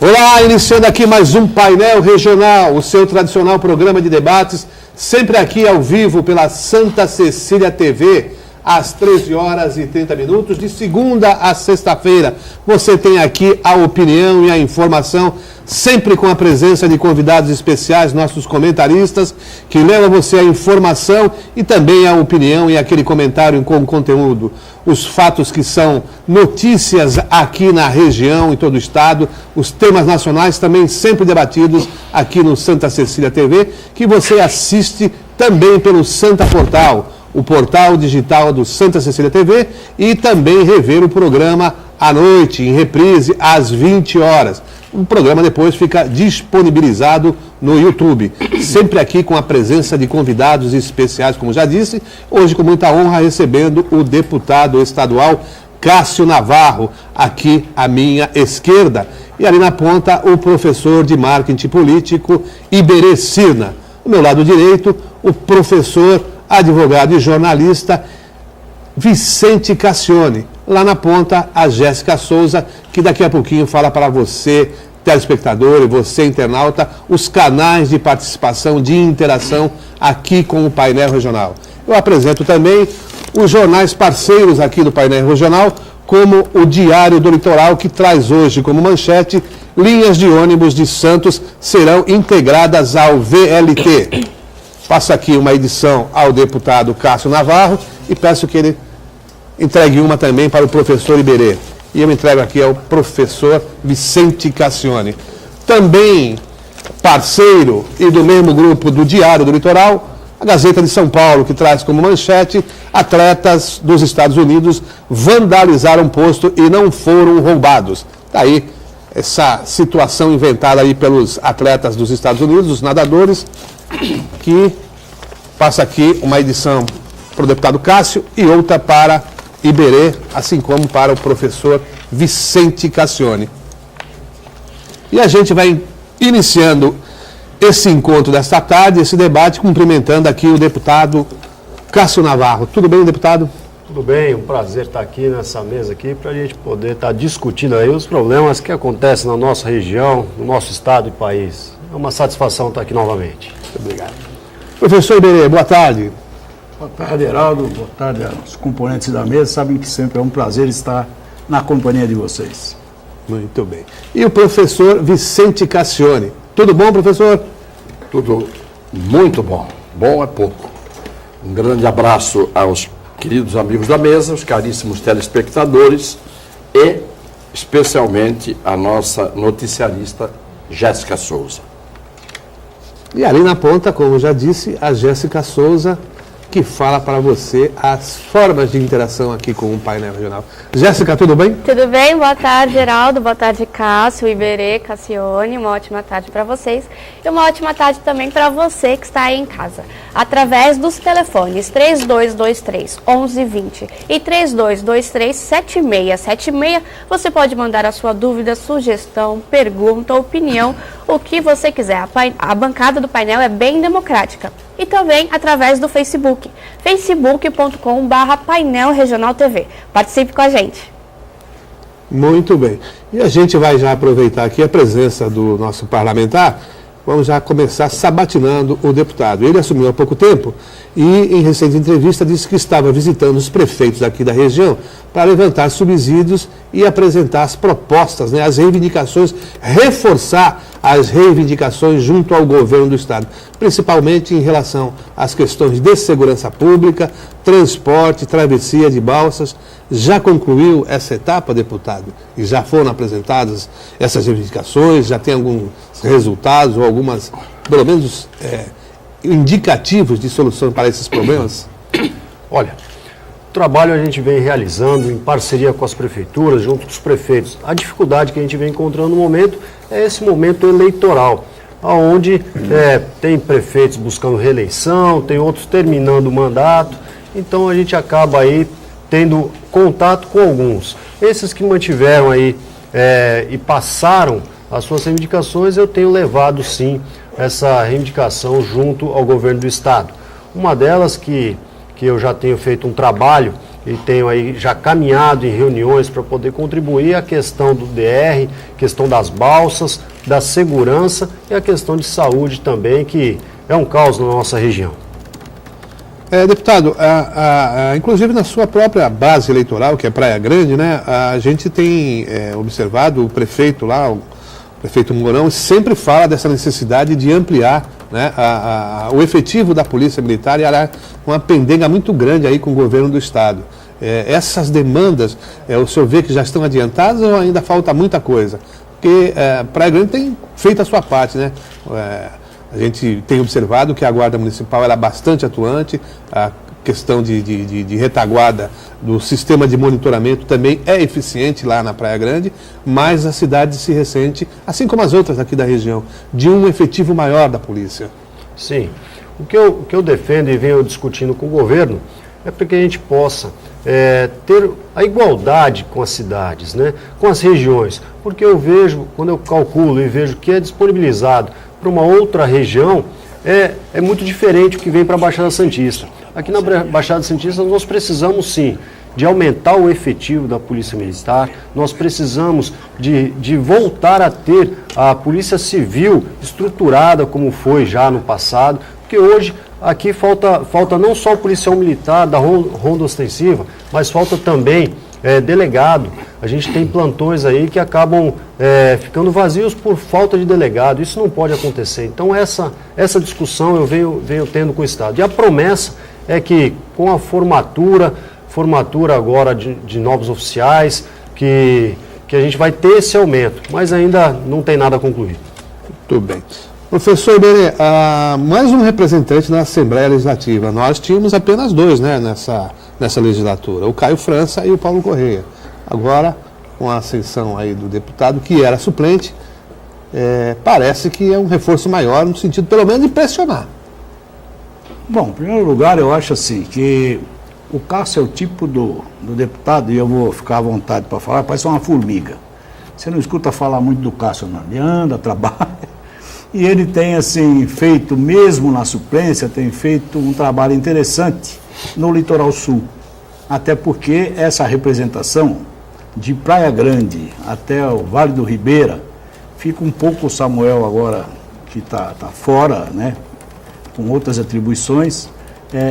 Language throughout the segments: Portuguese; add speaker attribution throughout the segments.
Speaker 1: Olá, iniciando aqui mais um Painel Regional, o seu tradicional programa de debates, sempre aqui ao vivo pela Santa Cecília TV, às 13 horas e 30 minutos, de segunda a sexta-feira. Você tem aqui a opinião e a informação, sempre com a presença de convidados especiais, nossos comentaristas, que levam você a informação e também a opinião e aquele comentário com conteúdo. Os fatos que são notícias aqui na região, em todo o estado, os temas nacionais também sempre debatidos aqui no Santa Cecília TV, que você assiste também pelo Santa Portal, o portal digital do Santa Cecília TV, e também rever o programa à noite, em reprise, às 20 horas. O programa depois fica disponibilizado no YouTube, sempre aqui com a presença de convidados especiais, como já disse, hoje com muita honra recebendo o deputado estadual Cássio Navarro, aqui à minha esquerda, e ali na ponta o professor de marketing político Iberê Sirna. Do meu lado direito, o professor, advogado e jornalista Vicente Cassione. Lá na ponta, a Jéssica Souza, que daqui a pouquinho fala para você, telespectador, e você, internauta, os canais de participação, de interação aqui com o Painel Regional. Eu apresento também os jornais parceiros aqui do Painel Regional, como o Diário do Litoral, que traz hoje como manchete: linhas de ônibus de Santos serão integradas ao VLT. Passo aqui uma edição ao deputado Cássio Navarro e peço que ele entregue uma também para o professor Iberê. E eu entrego aqui ao professor Vicente Cassione. Também parceiro e do mesmo grupo do Diário do Litoral, a Gazeta de São Paulo, que traz como manchete: atletas dos Estados Unidos vandalizaram posto e não foram roubados. Daí essa situação inventada aí pelos atletas dos Estados Unidos, os nadadores, que passa aqui uma edição para o deputado Cássio e outra para Iberê, assim como para o professor Vicente Cassione. E a gente vai iniciando esse encontro desta tarde, esse debate, cumprimentando aqui o deputado Cássio Navarro. Tudo bem, deputado?
Speaker 2: Tudo bem, um prazer estar aqui nessa mesa aqui para a gente poder estar discutindo aí os problemas que acontecem na nossa região, no nosso estado e país. É uma satisfação estar aqui novamente.
Speaker 1: Muito obrigado. Professor Iberê, boa tarde.
Speaker 3: Boa tarde, Heraldo. Boa tarde aos componentes da mesa. Sabem que sempre é um prazer estar na companhia de vocês.
Speaker 1: Muito bem. E o professor Vicente Cassione. Tudo bom, professor?
Speaker 4: Tudo muito bom. Bom é pouco. Um grande abraço aos queridos amigos da mesa, os caríssimos telespectadores e, especialmente, a nossa noticiarista Jéssica Souza.
Speaker 1: E ali na ponta, como eu já disse, a Jéssica Souza, que fala para você as formas de interação aqui com o Painel Regional. Jéssica, tudo bem?
Speaker 5: Tudo bem, boa tarde, Geraldo, boa tarde, Cássio, Iberê, Cassione, uma ótima tarde para vocês e uma ótima tarde também para você que está aí em casa. Através dos telefones 3223-1120 e 3223-7676, você pode mandar a sua dúvida, sugestão, pergunta, opinião, o que você quiser. A bancada do painel é bem democrática. E também através do Facebook, facebook.com/Painel Regional TV. Participe com a gente.
Speaker 1: Muito bem. E a gente vai já aproveitar aqui a presença do nosso parlamentar. Vamos já começar sabatinando o deputado. Ele assumiu há pouco tempo e, em recente entrevista, disse que estava visitando os prefeitos aqui da região para levantar subsídios e apresentar as propostas, as reivindicações, reforçar as reivindicações junto ao governo do estado, principalmente em relação às questões de segurança pública, transporte, travessia de balsas. Já concluiu essa etapa, deputado? E já foram apresentadas essas reivindicações? Já tem alguns resultados ou algumas, pelo menos, indicativos de solução para esses problemas?
Speaker 2: Olha, o trabalho a gente vem realizando em parceria com as prefeituras, junto com os prefeitos. A dificuldade que a gente vem encontrando no momento é esse momento eleitoral, onde tem prefeitos buscando reeleição, tem outros terminando o mandato, então a gente acaba aí tendo contato com alguns. Esses que mantiveram aí e passaram as suas reivindicações, eu tenho levado sim essa reivindicação junto ao governo do estado. Uma delas que eu já tenho feito um trabalho e tenho aí já caminhado em reuniões para poder contribuir a questão do DR, questão das balsas, da segurança e a questão de saúde também, que é um caos na nossa região.
Speaker 1: Deputado, inclusive na sua própria base eleitoral, que é Praia Grande, né, a gente tem observado o prefeito lá, o prefeito Mourão, sempre fala dessa necessidade de ampliar, né, o efetivo da Polícia Militar, e há uma pendenga muito grande aí com o governo do Estado. Essas demandas, o senhor vê que já estão adiantadas ou ainda falta muita coisa? Porque Praia Grande tem feito a sua parte, né? A gente tem observado que a Guarda Municipal ela é bastante atuante, a questão de retaguarda do sistema de monitoramento também é eficiente lá na Praia Grande, mas a cidade se ressente, assim como as outras aqui da região, de um efetivo maior da polícia.
Speaker 2: Sim. O que eu defendo e venho discutindo com o governo é para que a gente possa ter a igualdade com as cidades, né, com as regiões, porque eu vejo, quando eu calculo e vejo que é disponibilizado para uma outra região, é muito diferente o que vem para a Baixada Santista. Aqui na Baixada Santista nós precisamos sim de aumentar o efetivo da Polícia Militar, nós precisamos de voltar a ter a Polícia Civil estruturada como foi já no passado, porque hoje aqui falta não só o policial militar da ronda ostensiva, mas falta também delegado. A gente tem plantões aí que acabam ficando vazios por falta de delegado. Isso não pode acontecer. Então essa discussão eu venho tendo com o Estado. E a promessa é que com a formatura agora de novos oficiais, que a gente vai ter esse aumento, mas ainda não tem nada concluído.
Speaker 1: Muito bem. Professor Iberê, mais um representante na Assembleia Legislativa. Nós tínhamos apenas dois, né, nessa legislatura, o Caio França e o Paulo Correia. Agora, com a ascensão aí do deputado, que era suplente, parece que é um reforço maior, no sentido, pelo menos, de pressionar.
Speaker 3: Bom, em primeiro lugar, eu acho assim, que o Cássio é o tipo do deputado, e eu vou ficar à vontade para falar, parece uma formiga. Você não escuta falar muito do Cássio, não. Ele anda, trabalha, e ele tem, assim, feito, mesmo na suplência, tem feito um trabalho interessante no Litoral Sul. Até porque essa representação de Praia Grande até o Vale do Ribeira, fica um pouco o Samuel agora, que está fora, né, com outras atribuições,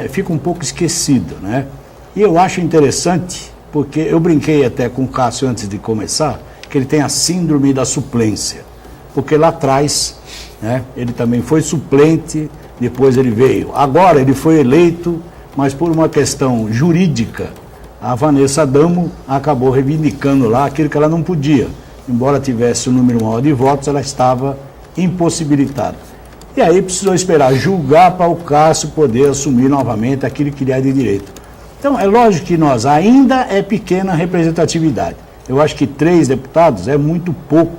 Speaker 3: fica um pouco esquecido, né? E eu acho interessante, porque eu brinquei até com o Cássio antes de começar, que ele tem a síndrome da suplência, porque lá atrás, né, ele também foi suplente, depois ele veio. Agora ele foi eleito, mas por uma questão jurídica, a Vanessa Adamo acabou reivindicando lá aquilo que ela não podia. Embora tivesse o número maior de votos, ela estava impossibilitada. E aí precisou esperar julgar para o Cássio poder assumir novamente aquilo que lhe é de direito. Então, é lógico que nós ainda é pequena representatividade. Eu acho que 3 deputados é muito pouco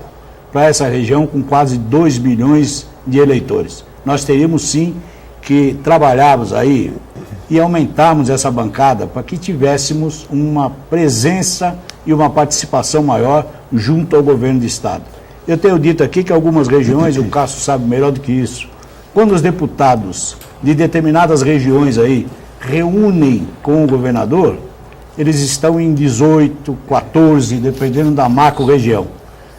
Speaker 3: para essa região com quase 2 milhões de eleitores. Nós teríamos sim que trabalharmos aí e aumentarmos essa bancada para que tivéssemos uma presença e uma participação maior junto ao governo do Estado. Eu tenho dito aqui que algumas regiões, o Cássio sabe melhor do que isso, quando os deputados de determinadas regiões aí reúnem com o governador, eles estão em 18, 14, dependendo da macro-região.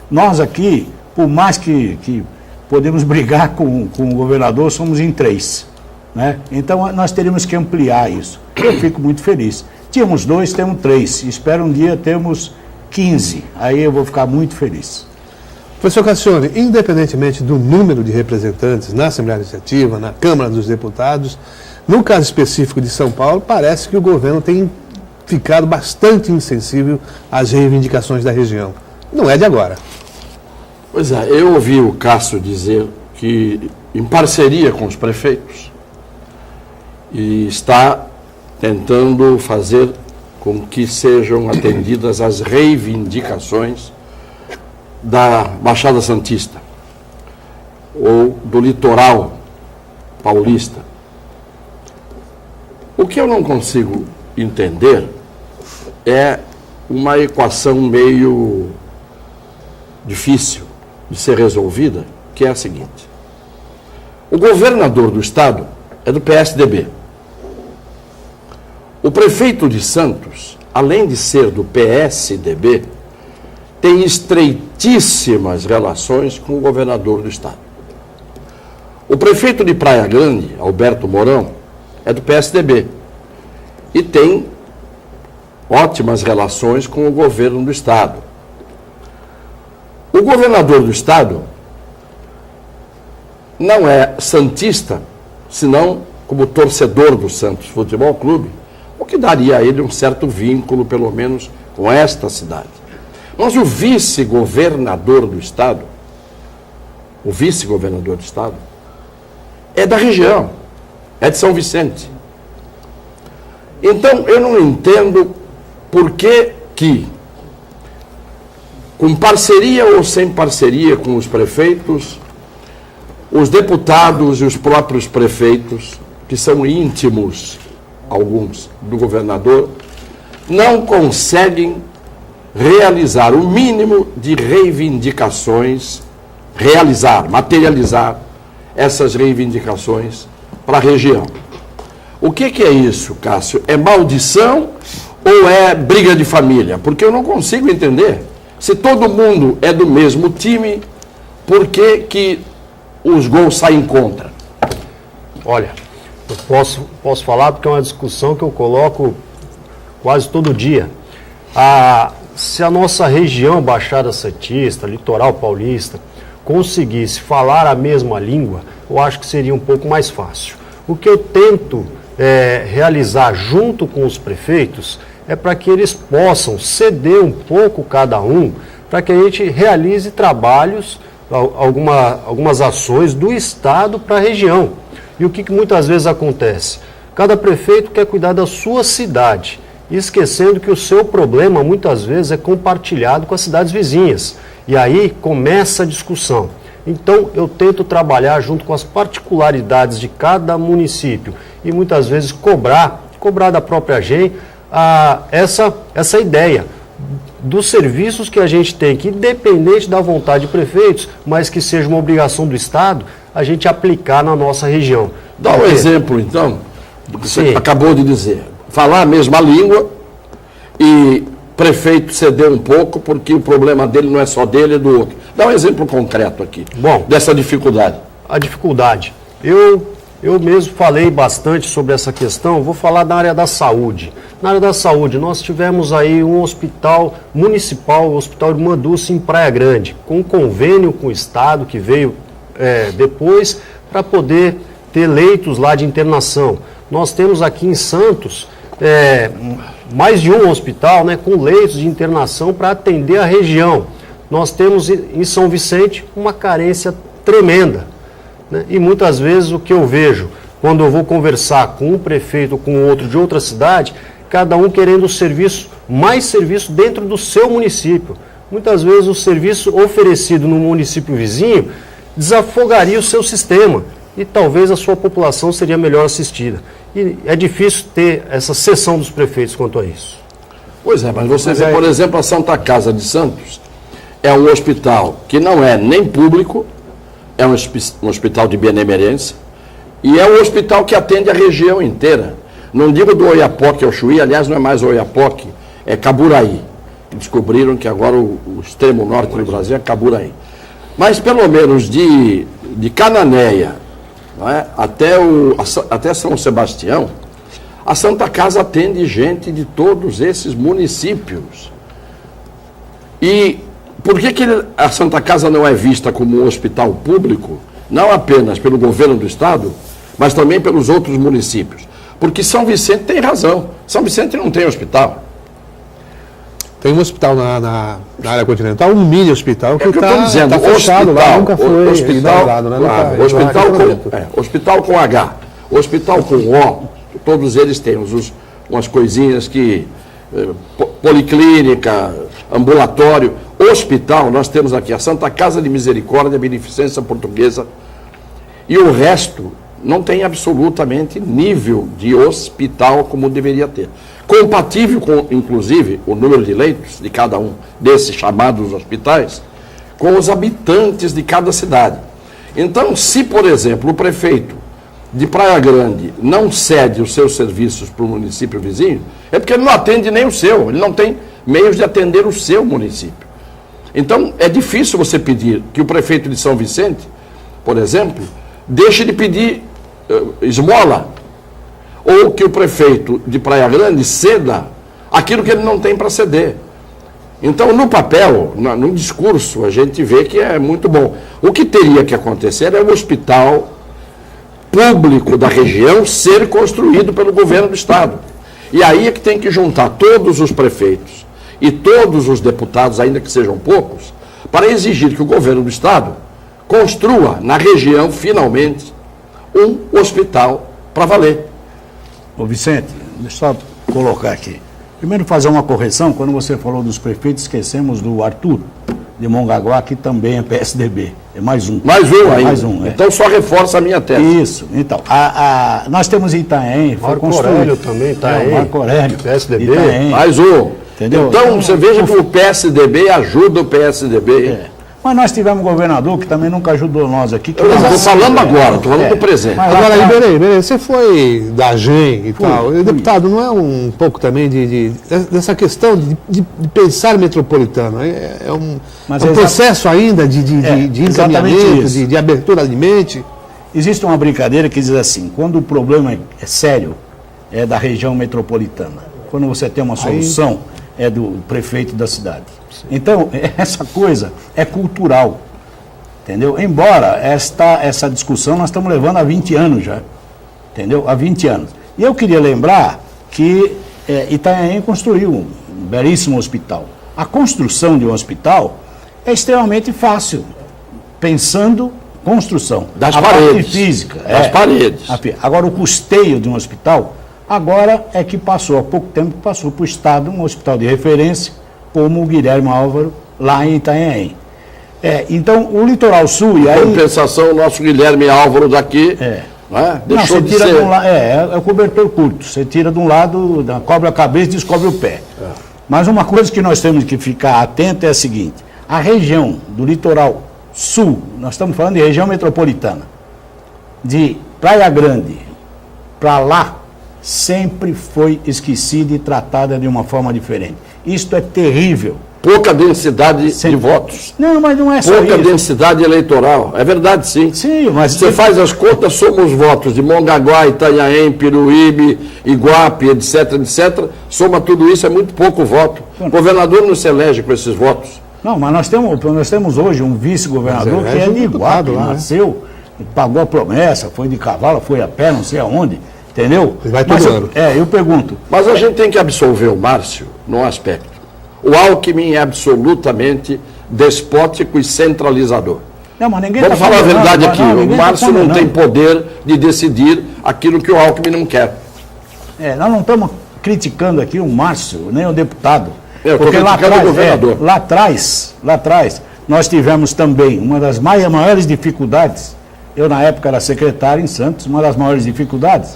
Speaker 3: Nós aqui, por mais que podemos brigar com o governador, somos em 3. Né? Então nós teríamos que ampliar isso. Eu fico muito feliz. Tínhamos 2, temos 3. Espero um dia termos 15. Aí eu vou ficar muito feliz.
Speaker 1: Professor Cassione, independentemente do número de representantes na Assembleia Legislativa, na Câmara dos Deputados, no caso específico de São Paulo, parece que o governo tem ficado bastante insensível às reivindicações da região. Não é de agora.
Speaker 4: Pois é, eu ouvi o Cássio dizer que, em parceria com os prefeitos, e está tentando fazer com que sejam atendidas as reivindicações da Baixada Santista ou do litoral paulista. O que eu não consigo entender é uma equação meio difícil de ser resolvida, que é a seguinte: o governador do estado é do PSDB. O O prefeito de Santos, além de ser do PSDB, tem estreitíssimas relações com o governador do estado. O prefeito de Praia Grande, Alberto Mourão, é do PSDB e tem ótimas relações com o governo do estado. O governador do estado não é santista, senão como torcedor do Santos Futebol Clube, o que daria a ele um certo vínculo, pelo menos, com esta cidade. Mas o vice-governador do estado, é da região, é de São Vicente. Então, eu não entendo por que, com parceria ou sem parceria com os prefeitos, os deputados e os próprios prefeitos, que são íntimos, alguns, do governador, não conseguem realizar o mínimo de reivindicações, materializar essas reivindicações para a região. O que é isso, Cássio? É maldição ou é briga de família? Porque eu não consigo entender. Se todo mundo é do mesmo time, por que os gols saem contra?
Speaker 2: Olha, eu posso falar porque é uma discussão que eu coloco quase todo dia. Se a nossa região, Baixada Santista, Litoral Paulista, conseguisse falar a mesma língua, eu acho que seria um pouco mais fácil. O que eu tento realizar junto com os prefeitos é para que eles possam ceder um pouco cada um, para que a gente realize trabalhos, algumas ações do Estado para a região. E o que muitas vezes acontece? Cada prefeito quer cuidar da sua cidade, esquecendo que o seu problema muitas vezes é compartilhado com as cidades vizinhas. E aí começa a discussão. Então eu tento trabalhar junto com as particularidades de cada município e muitas vezes cobrar da própria gente essa ideia dos serviços que a gente tem, que independente da vontade de prefeitos, mas que seja uma obrigação do Estado, a gente aplicar na nossa região.
Speaker 4: Dá um exemplo, então, do que você acabou de dizer. Falar a mesma língua e prefeito ceder um pouco, porque o problema dele não é só dele, é do outro. Dá um exemplo concreto aqui, dessa dificuldade.
Speaker 2: A dificuldade. Eu mesmo falei bastante sobre essa questão, vou falar da área da saúde. Na área da saúde, nós tivemos aí um hospital municipal, o Hospital Irmã Dulce, em Praia Grande, com um convênio com o Estado, que veio depois, para poder ter leitos lá de internação. Nós temos aqui em Santos mais de um hospital, com leitos de internação para atender a região. Nós temos em São Vicente uma carência tremenda. E muitas vezes o que eu vejo, quando eu vou conversar com um prefeito ou com outro de outra cidade, cada um querendo mais serviço dentro do seu município. Muitas vezes o serviço oferecido no município vizinho desafogaria o seu sistema e talvez a sua população seria melhor assistida. E é difícil ter essa cessão dos prefeitos quanto a isso.
Speaker 4: Pois é, mas você vê, por exemplo, a Santa Casa de Santos, é um hospital que não é nem público, é um hospital de benemerência, e é um hospital que atende a região inteira. Não digo do Oiapoque ao Chuí, aliás, não é mais Oiapoque, é Caburaí. Descobriram que agora o extremo norte do Brasil é Caburaí. Mas pelo menos de Cananéia, não é? até São Sebastião, a Santa Casa atende gente de todos esses municípios. E por que a Santa Casa não é vista como um hospital público, não apenas pelo governo do Estado, mas também pelos outros municípios? Porque São Vicente tem razão. São Vicente não tem hospital.
Speaker 1: Tem um hospital na área continental, um mini hospital que
Speaker 4: está
Speaker 1: fechado lá, nunca foi inaugurado, né?
Speaker 4: Hospital com H, hospital com O, todos eles têm umas coisinhas que... policlínica, ambulatório, hospital, nós temos aqui a Santa Casa de Misericórdia, a Beneficência Portuguesa, e o resto não tem absolutamente nível de hospital como deveria ter. Compatível com, inclusive, o número de leitos de cada um desses chamados hospitais, com os habitantes de cada cidade. Então, se, por exemplo, o prefeito de Praia Grande não cede os seus serviços para o município vizinho, é porque ele não atende nem o seu, ele não tem meios de atender o seu município. Então, é difícil você pedir que o prefeito de São Vicente, por exemplo, deixe de pedir esmola, ou que o prefeito de Praia Grande ceda aquilo que ele não tem para ceder. Então, no papel, no discurso, a gente vê que é muito bom. O que teria que acontecer é o hospital público da região ser construído pelo governo do estado. E aí é que tem que juntar todos os prefeitos e todos os deputados, ainda que sejam poucos, para exigir que o governo do estado construa na região, finalmente, um hospital para valer.
Speaker 3: Ô Vicente, deixa eu só colocar aqui. Primeiro fazer uma correção, quando você falou dos prefeitos, esquecemos do Arthur de Mongaguá, que também é PSDB. É mais um.
Speaker 4: Mais um ainda.
Speaker 3: Mais um,
Speaker 4: Então só reforça a minha tese.
Speaker 3: Isso. Então, nós temos Itanhaém, foi
Speaker 2: Marco
Speaker 3: construído.
Speaker 2: Aurélio também está aí.
Speaker 3: Marco Aurélio.
Speaker 2: PSDB.
Speaker 3: Itanhaém.
Speaker 4: Mais um.
Speaker 3: Entendeu?
Speaker 4: Então, você veja que o PSDB ajuda o PSDB.
Speaker 3: É. Mas nós tivemos um governador que também nunca ajudou nós aqui.
Speaker 4: Eu não estou falando agora, estou falando do presente.
Speaker 3: Mas lá
Speaker 1: Agora,
Speaker 3: atrás-
Speaker 1: Iberê, você foi da GEM e tal. E, deputado, não é um pouco também dessa questão de pensar metropolitano?
Speaker 3: Mas
Speaker 1: é um
Speaker 3: é
Speaker 1: processo ainda de
Speaker 3: exatamente
Speaker 1: encaminhamento,
Speaker 3: isso.
Speaker 1: de abertura de mente?
Speaker 3: Existe uma brincadeira que diz assim, quando o problema é sério, é da região metropolitana. Quando você tem uma solução, é do prefeito da cidade. Então, essa coisa é cultural, entendeu? Embora essa discussão nós estamos levando há 20 anos já, entendeu? Há 20 anos. E eu queria lembrar que Itanhaém construiu um belíssimo hospital. A construção de um hospital é extremamente fácil, pensando construção.
Speaker 4: Das
Speaker 3: A
Speaker 4: paredes.
Speaker 3: parte física.
Speaker 4: Das paredes.
Speaker 3: Agora, o custeio de um hospital, agora é que passou, há pouco tempo, passou para o Estado um hospital de referência, como o Guilherme Álvaro, lá em Itanhaém. Então, o Litoral Sul, e aí...
Speaker 4: Compensação, o nosso Guilherme Álvaro daqui, né,
Speaker 3: Não,
Speaker 4: deixou
Speaker 3: você
Speaker 4: de
Speaker 3: tira
Speaker 4: ser...
Speaker 3: de um lado, é o cobertor curto, você tira de um lado, cobre a cabeça e descobre o pé. Mas uma coisa que nós temos que ficar atento é a seguinte, a região do Litoral Sul, nós estamos falando de região metropolitana, de Praia Grande para lá, sempre foi esquecida e tratada de uma forma diferente. Isto é terrível.
Speaker 4: Pouca densidade de votos.
Speaker 3: Não, mas não é só
Speaker 4: Pouca
Speaker 3: isso.
Speaker 4: densidade eleitoral. É verdade, sim.
Speaker 3: Sim, mas...
Speaker 4: Você faz as contas, somos votos de Mongaguá, Itanhaém, Piruíbe, Iguape, etc, etc. Soma tudo isso, é muito pouco voto. O governador não se elege com esses votos.
Speaker 3: Não, mas nós temos hoje um vice-governador
Speaker 1: Mas
Speaker 3: que é
Speaker 1: elege
Speaker 3: de
Speaker 1: um
Speaker 3: Iguape,
Speaker 1: deputado lá, né?
Speaker 3: nasceu, pagou a promessa, foi de cavalo, foi a pé, não sei aonde, entendeu?
Speaker 1: Ele vai
Speaker 3: Mas
Speaker 1: todo ano.
Speaker 3: eu pergunto,
Speaker 4: Mas a gente tem que absolver o Márcio num aspecto. O Alckmin é absolutamente despótico e centralizador.
Speaker 3: não, mas ninguém
Speaker 4: Vamos
Speaker 3: tá
Speaker 4: falar a
Speaker 3: condenando,
Speaker 4: verdade aqui. O
Speaker 3: ninguém tá
Speaker 4: Márcio não tem
Speaker 3: condenando.
Speaker 4: poder de decidir aquilo que o Alckmin não quer.
Speaker 3: Nós não estamos criticando aqui o Márcio, nem o deputado.
Speaker 4: Eu estou
Speaker 3: Porque
Speaker 4: criticando o governador.
Speaker 3: lá atrás, nós tivemos também uma das maiores dificuldades, eu na época era secretário em Santos, uma das maiores dificuldades,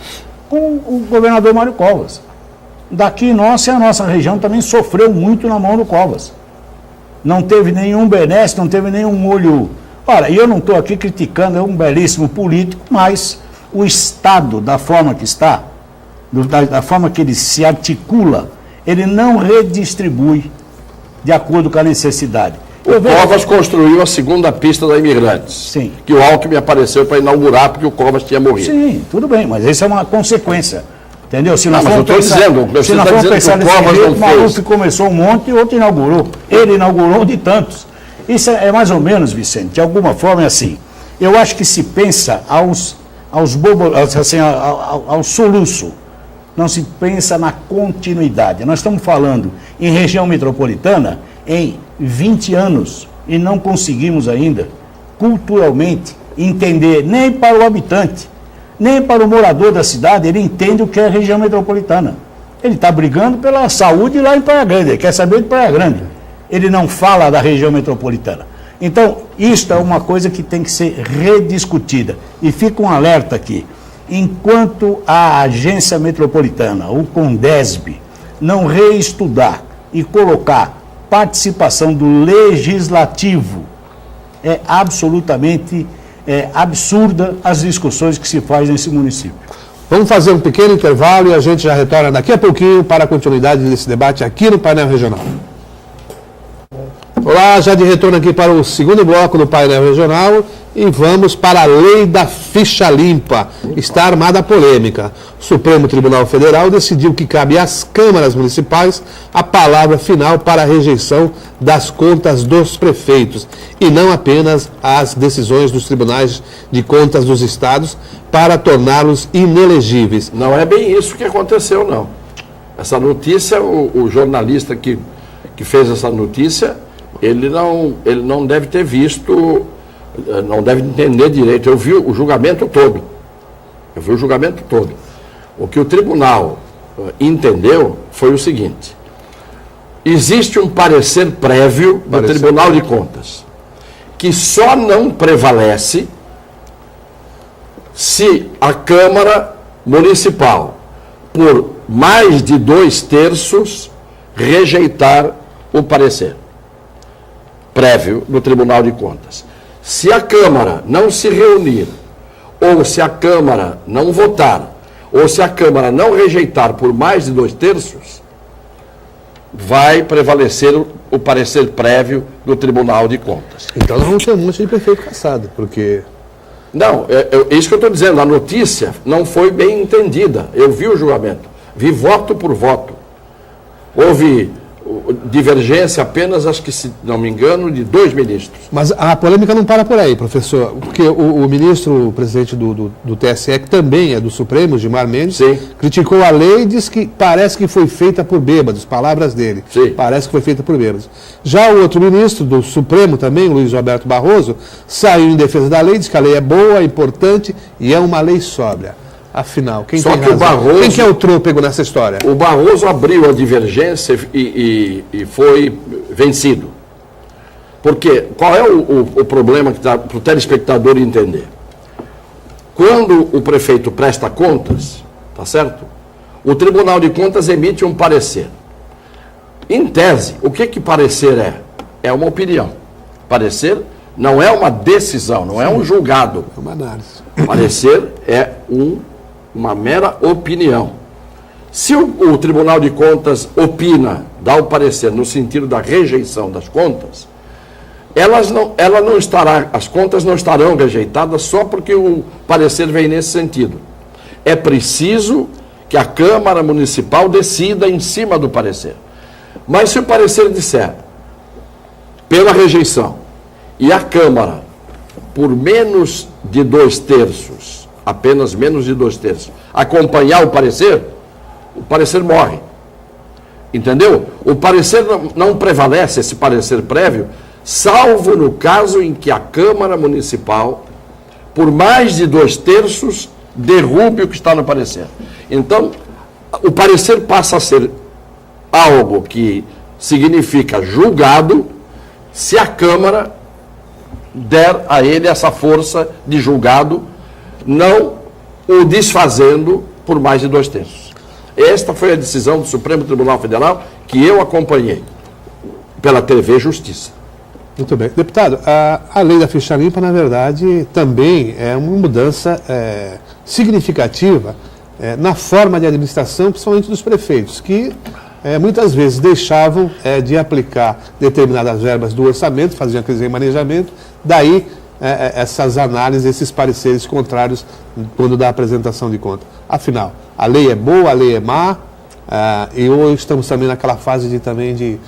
Speaker 3: com o governador Mário Covas. Daqui a nossa região também sofreu muito na mão do Covas. Não teve nenhum benesse, não teve nenhum olho. Ora, e eu não estou aqui criticando, é um belíssimo político, mas o Estado, da forma que está, da forma que ele se articula, ele não redistribui de acordo com a necessidade.
Speaker 4: O Covas construiu a segunda pista da Imigrantes.
Speaker 3: Sim.
Speaker 4: Que o Alckmin apareceu para inaugurar porque o Covas tinha morrido.
Speaker 3: Sim, tudo bem, mas isso é uma consequência. Entendeu? Se
Speaker 4: Não, mas eu estou dizendo, você
Speaker 3: se nós
Speaker 4: está
Speaker 3: formos
Speaker 4: dizendo
Speaker 3: pensar
Speaker 4: que o
Speaker 3: nesse
Speaker 4: Covas
Speaker 3: jeito,
Speaker 4: não
Speaker 3: o Maluf
Speaker 4: fez.
Speaker 3: começou um monte e outro inaugurou. Ele inaugurou de tantos. Isso é mais ou menos, Vicente, de alguma forma é assim. Eu acho que se pensa aos soluço. Não se pensa na continuidade. Nós estamos falando em região metropolitana em 20 anos e não conseguimos ainda, culturalmente, entender nem para o habitante, nem para o morador da cidade, ele entende o que é a região metropolitana. Ele está brigando pela saúde lá em Praia Grande, ele quer saber de Praia Grande. Ele não fala da região metropolitana. Então, isto é uma coisa que tem que ser rediscutida. E fica um alerta aqui. Enquanto a agência metropolitana, o Condesb, não reestudar e colocar participação do legislativo, é absolutamente absurda as discussões que se faz nesse município.
Speaker 1: Vamos fazer um pequeno intervalo e a gente já retorna daqui a pouquinho para a continuidade desse debate aqui no Painel Regional. Olá, já de retorno aqui para o segundo bloco do Painel Regional e vamos para a lei da ficha limpa. Está armada a polêmica. O Supremo Tribunal Federal decidiu que cabe às câmaras municipais a palavra final para a rejeição das contas dos prefeitos e não apenas as decisões dos tribunais de contas dos estados para torná-los inelegíveis.
Speaker 4: Não é bem isso que aconteceu, não. Essa notícia, o jornalista que fez essa notícia, ele não deve ter visto, não deve entender direito. Eu vi o julgamento todo. O que o tribunal entendeu foi o seguinte: existe um parecer prévio do Tribunal de Contas que só não prevalece se a Câmara Municipal, por mais de 2/3, rejeitar o parecer prévio do Tribunal de Contas. Se a Câmara não se reunir, ou se a Câmara não votar, ou se a Câmara não rejeitar por mais de 2/3, vai prevalecer o parecer prévio do Tribunal de Contas.
Speaker 1: Então nós vamos ter um monte de prefeito caçado, porque...
Speaker 4: Não, é isso que eu estou dizendo. A notícia não foi bem entendida. Eu vi o julgamento, vi voto por voto. Houve divergência apenas, acho que, se não me engano, de 2 ministros.
Speaker 1: Mas a polêmica não para por aí, professor, porque o ministro, o presidente do TSE, que também é do Supremo, Gilmar Mendes,
Speaker 4: Sim.
Speaker 1: criticou a lei e disse que parece que foi feita por bêbados, palavras dele.
Speaker 4: Sim.
Speaker 1: Parece que foi feita por bêbados. Já o outro ministro do Supremo também, Luiz Roberto Barroso, saiu em defesa da lei, disse que a lei é boa, é importante e é uma lei sóbria. Afinal, quem
Speaker 4: Só
Speaker 1: tem
Speaker 4: que
Speaker 1: razão?
Speaker 4: o Barroso,
Speaker 1: quem que é o trôpego nessa história?
Speaker 4: O Barroso abriu a divergência e foi vencido. Porque qual é o problema que dá para o telespectador entender? Quando o prefeito presta contas, tá certo? O Tribunal de Contas emite um parecer. Em tese, o que parecer é? É uma opinião. Parecer não é uma decisão, não é um julgado.
Speaker 1: É uma análise.
Speaker 4: Parecer é uma mera opinião. Se o Tribunal de Contas opina, dá o parecer no sentido da rejeição das contas, as contas não estarão rejeitadas só porque o parecer vem nesse sentido. É preciso que a Câmara Municipal decida em cima do parecer. Mas se o parecer disser pela rejeição e a Câmara, por menos de 2/3, apenas menos de 2/3, acompanhar o parecer morre. Entendeu? O parecer não prevalece, esse parecer prévio, salvo no caso em que a Câmara Municipal, por mais de 2/3, derrube o que está no parecer. Então, o parecer passa a ser algo que significa julgado se a Câmara der a ele essa força de julgado, não o desfazendo por mais de 2/3. Esta foi a decisão do Supremo Tribunal Federal que eu acompanhei pela TV Justiça.
Speaker 1: Muito bem. Deputado, a lei da ficha limpa, na verdade, também é uma mudança significativa na forma de administração, principalmente dos prefeitos, que muitas vezes deixavam de aplicar determinadas verbas do orçamento, faziam aquele remanejamento, daí essas análises, esses pareceres contrários quando da apresentação de conta. Afinal, a lei é boa, a lei é má, e hoje estamos também naquela fase de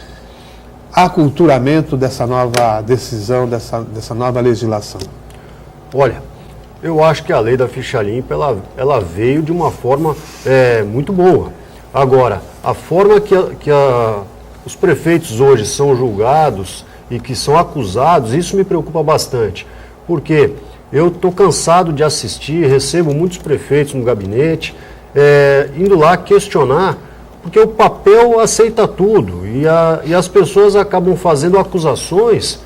Speaker 1: aculturamento dessa nova decisão, dessa nova legislação.
Speaker 2: Olha, eu acho que a lei da ficha limpa, ela veio de uma forma muito boa. Agora, a forma que os prefeitos hoje são julgados e que são acusados, isso me preocupa bastante, porque eu estou cansado de assistir, recebo muitos prefeitos no gabinete, indo lá questionar, porque o papel aceita tudo e as pessoas acabam fazendo acusações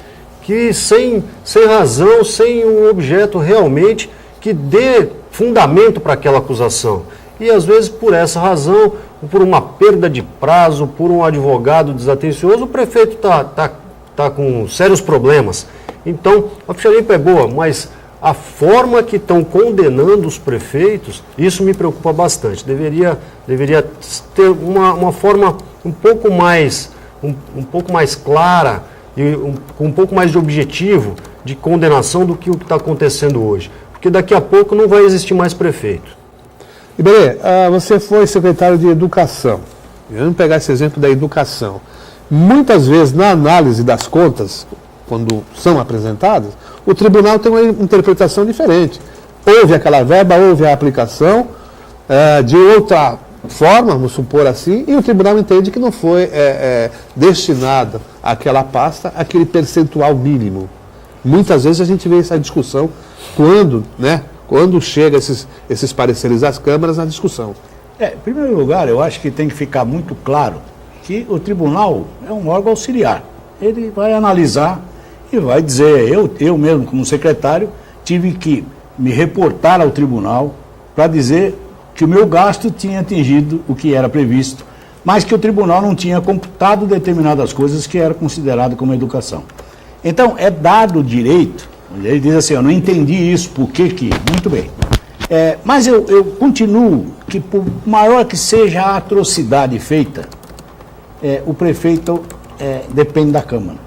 Speaker 2: que sem razão, sem um objeto realmente que dê fundamento para aquela acusação. E às vezes por essa razão, por uma perda de prazo, por um advogado desatencioso, o prefeito está com sérios problemas. Então, a ficha limpa é boa, mas a forma que estão condenando os prefeitos, isso me preocupa bastante. Deveria ter uma forma um pouco mais clara e com um pouco mais de objetivo de condenação do que o que está acontecendo hoje. Porque daqui a pouco não vai existir mais prefeito.
Speaker 1: Iberê, você foi secretário de Educação. Vamos pegar esse exemplo da educação. Muitas vezes, na análise das contas, quando são apresentadas, o tribunal tem uma interpretação diferente. Houve aquela verba, houve a aplicação de outra forma, vamos supor assim, e o tribunal entende que não foi destinado àquela pasta aquele percentual mínimo. Muitas vezes a gente vê essa discussão quando chega esses pareceres às câmaras na discussão.
Speaker 3: Em primeiro lugar, eu acho que tem que ficar muito claro que o tribunal é um órgão auxiliar. Ele vai analisar e vai dizer, eu mesmo como secretário, tive que me reportar ao tribunal para dizer que o meu gasto tinha atingido o que era previsto, mas que o tribunal não tinha computado determinadas coisas que era considerado como educação. Então, é dado o direito, ele diz assim, eu não entendi isso, por que que... Muito bem. Mas eu continuo que, por maior que seja a atrocidade feita, o prefeito depende da Câmara.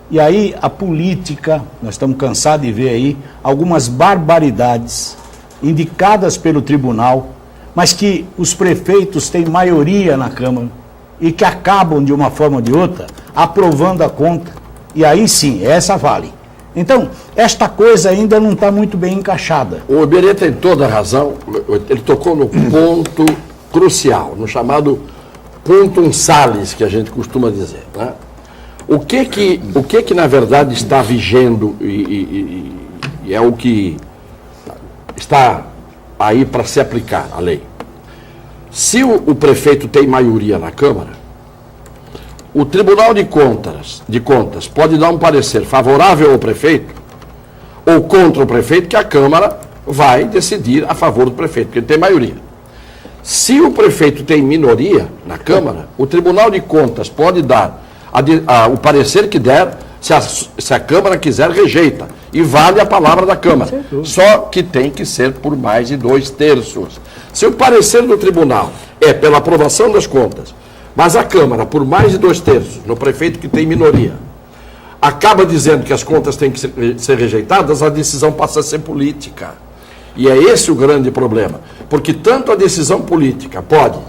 Speaker 3: E aí a política, nós estamos cansados de ver aí algumas barbaridades indicadas pelo tribunal, mas que os prefeitos têm maioria na Câmara e que acabam de uma forma ou de outra aprovando a conta, e aí sim, essa vale. Então, esta coisa ainda não está muito bem encaixada.
Speaker 4: O Iberê tem toda a razão, ele tocou no ponto crucial, no chamado puntum salis, que a gente costuma dizer, né? O que na verdade está vigendo e é o que está aí para se aplicar a lei. Se o prefeito tem maioria na Câmara, o Tribunal de Contas pode dar um parecer favorável ao prefeito ou contra o prefeito, que a Câmara vai decidir a favor do prefeito, porque ele tem maioria. Se o prefeito tem minoria na Câmara, o Tribunal de Contas pode dar o parecer que der, se a Câmara quiser, rejeita. E vale a palavra da Câmara. Só que tem que ser por mais de 2/3. Se o parecer do tribunal é pela aprovação das contas, mas a Câmara, por mais de 2/3, no prefeito que tem minoria, acaba dizendo que as contas têm que ser rejeitadas, a decisão passa a ser política. E é esse o grande problema. Porque tanto a decisão política pode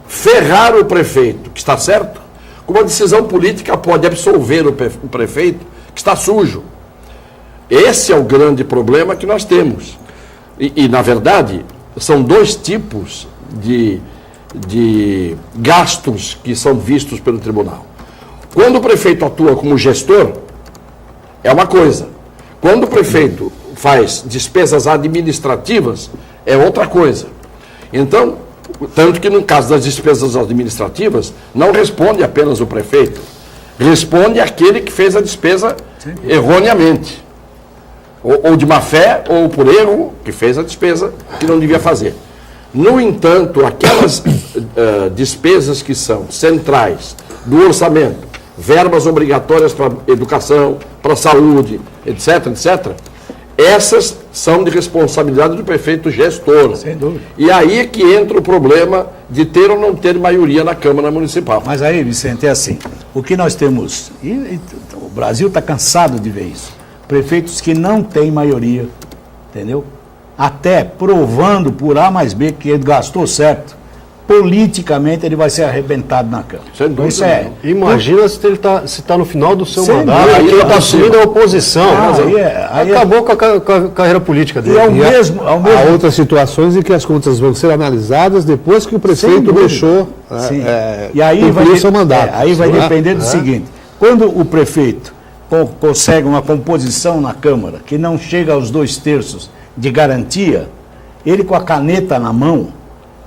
Speaker 4: ferrar o prefeito, que está certo, como a decisão política pode absolver o prefeito, que está sujo. Esse é o grande problema que nós temos. E na verdade, são dois tipos de gastos que são vistos pelo tribunal. Quando o prefeito atua como gestor, é uma coisa. Quando o prefeito faz despesas administrativas, é outra coisa. Então, tanto que no caso das despesas administrativas, não responde apenas o prefeito, responde aquele que fez a despesa erroneamente. Ou de má fé, ou por erro, que fez a despesa que não devia fazer. No entanto, aquelas despesas que são centrais do orçamento, verbas obrigatórias para educação, para saúde, etc., essas são de responsabilidade do prefeito gestor.
Speaker 3: Sem dúvida.
Speaker 4: E aí é que entra o problema de ter ou não ter maioria na Câmara Municipal.
Speaker 3: Mas aí, Vicente, é assim, o que nós temos, o Brasil está cansado de ver isso, prefeitos que não têm maioria, entendeu? Até provando por A mais B que ele gastou certo, politicamente ele vai ser arrebentado na Câmara.
Speaker 4: Sem dúvida,
Speaker 3: isso é.
Speaker 2: Imagina se ele está no final do seu
Speaker 3: Sem
Speaker 2: mandato,
Speaker 3: dúvida.
Speaker 2: aí ele está assumindo a oposição. Acabou com a carreira política dele.
Speaker 3: E é o mesmo.
Speaker 1: Há outras situações em que as contas vão ser analisadas depois que o prefeito deixou
Speaker 3: e aí
Speaker 1: cumprir seu mandato.
Speaker 3: Aí vai depender do seguinte: quando o prefeito consegue uma composição na Câmara que não chega aos 2/3 de garantia, ele com a caneta na mão,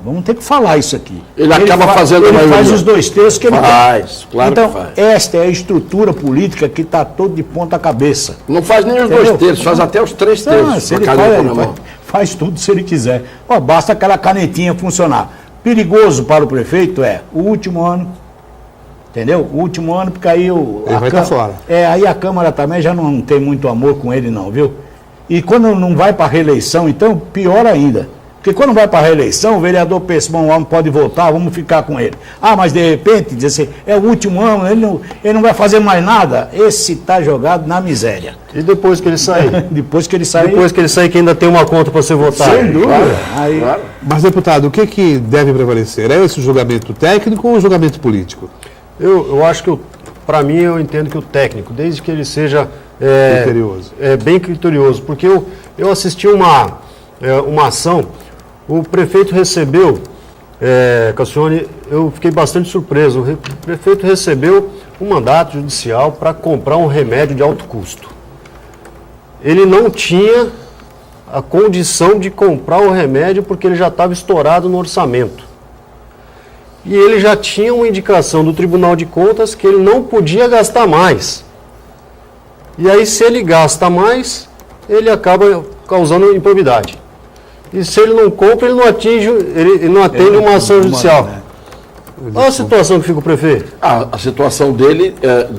Speaker 3: vamos ter que falar isso aqui.
Speaker 4: Ele acaba fazendo a maioria.
Speaker 3: Ele faz os 2/3 que ele
Speaker 4: faz,
Speaker 3: quer.
Speaker 4: claro
Speaker 3: então,
Speaker 4: que faz.
Speaker 3: Esta é a estrutura política que está todo de ponta cabeça.
Speaker 4: Não faz nem os 2/3, faz até os 3/3.
Speaker 3: Se ele faz tudo se ele quiser. Basta aquela canetinha funcionar. Perigoso para o prefeito o último ano. Entendeu? O último ano, porque aí
Speaker 1: ele vai estar fora.
Speaker 3: Aí a Câmara também já não tem muito amor com ele não, viu? E quando não vai para a reeleição, então, pior ainda. Porque quando vai para a reeleição, o vereador pensa, bom, não pode votar, vamos ficar com ele. Ah, mas de repente, diz assim, é o último ano, ele não vai fazer mais nada. Esse está jogado na miséria.
Speaker 2: E depois que ele sair?
Speaker 3: Depois que ele sair...
Speaker 2: Depois que ele sair, que ainda tem uma conta para você votar.
Speaker 3: Sem dúvida.
Speaker 4: Claro,
Speaker 3: Aí,
Speaker 4: claro.
Speaker 1: Mas, deputado, o que deve prevalecer? É esse julgamento técnico ou o julgamento político?
Speaker 2: Eu acho que, para mim, eu entendo que o técnico, desde que ele seja
Speaker 1: Criterioso.
Speaker 2: bem criterioso, porque eu assisti uma ação, o prefeito recebeu, Cassione, eu fiquei bastante surpreso, o prefeito recebeu um mandato judicial para comprar um remédio de alto custo. Ele não tinha a condição de comprar o remédio porque ele já estava estourado no orçamento. E ele já tinha uma indicação do Tribunal de Contas que ele não podia gastar mais. E aí, se ele gasta mais, ele acaba causando improbidade. E se ele não compra, ele não atende uma ação judicial. Olha a situação que fica o prefeito.
Speaker 4: A situação dele